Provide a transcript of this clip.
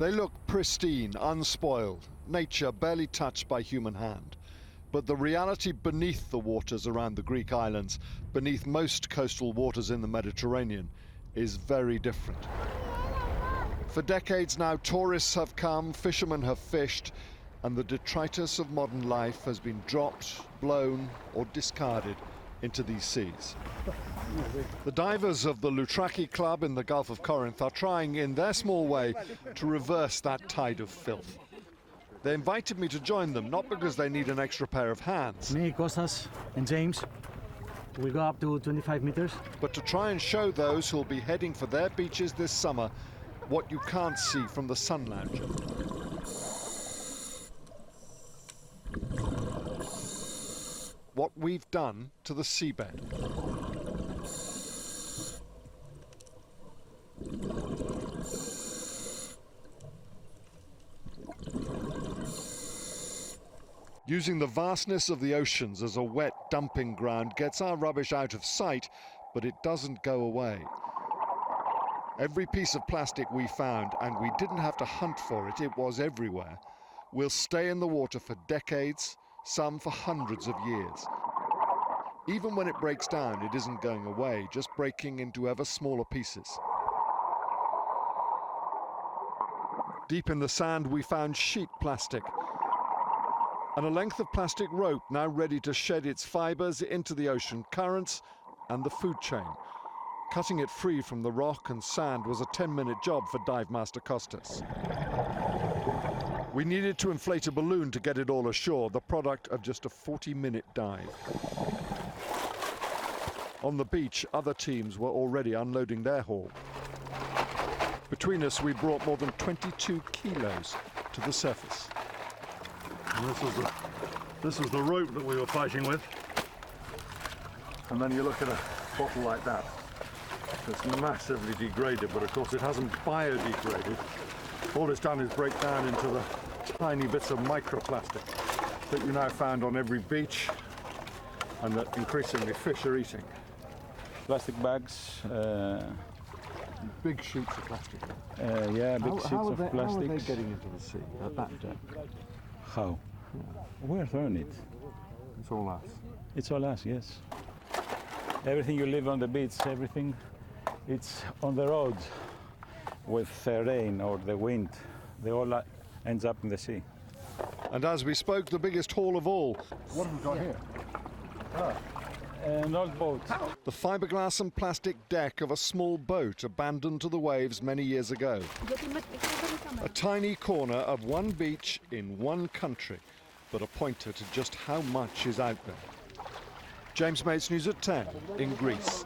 They look pristine, unspoiled, nature barely touched by human hand. But the reality beneath the waters around the Greek islands, beneath most coastal waters in the Mediterranean, is very different. For decades now, tourists have come, fishermen have fished, and the detritus of modern life has been dropped, blown, or discarded into these seas. The divers of the Loutraki Club in the Gulf of Corinth are trying, in their small way, to reverse that tide of filth. They invited me to join them, not because they need an extra pair of hands. Me, Kostas, and James. We go up to 25 meters. But to try and show those who'll be heading for their beaches this summer what you can't see from the sun lounger. What we've done to the seabed. Using the vastness of the oceans as a wet dumping ground gets our rubbish out of sight, but it doesn't go away. Every piece of plastic we found, and we didn't have to hunt for it, it was everywhere, will stay in the water for decades, some for hundreds of years. Even when it breaks down, it isn't going away, just breaking into ever smaller pieces. Deep in the sand, we found sheet plastic, and a length of plastic rope now ready to shed its fibers into the ocean currents and the food chain. Cutting it free from the rock and sand was a 10-minute job for dive master Kostas. We needed to inflate a balloon to get it all ashore, the product of just a 40-minute dive. On the beach, other teams were already unloading their haul. Between us, we brought more than 22 kilos to the surface. And this was the rope that we were fighting with. And then you look at a bottle like that. It's massively degraded, but of course it hasn't biodegraded. All it's done is break down into the tiny bits of microplastic that you now found on every beach and that increasingly fish are eating. Plastic bags. Big sheets of plastic. Yeah, big sheets of plastic. How are they getting into the sea at that depth? How? We're throwing it. It's all us. It's all us, yes. Everything you live on the beach, everything, it's on the road with the rain or the wind. They all ends up in the sea. And as we spoke, the biggest haul of all. What have we got here? An old boat. The fiberglass and plastic deck of a small boat abandoned to the waves many years ago. A tiny corner of one beach in one country, but a pointer to just how much is out there. James Mates, News at 10 in Greece.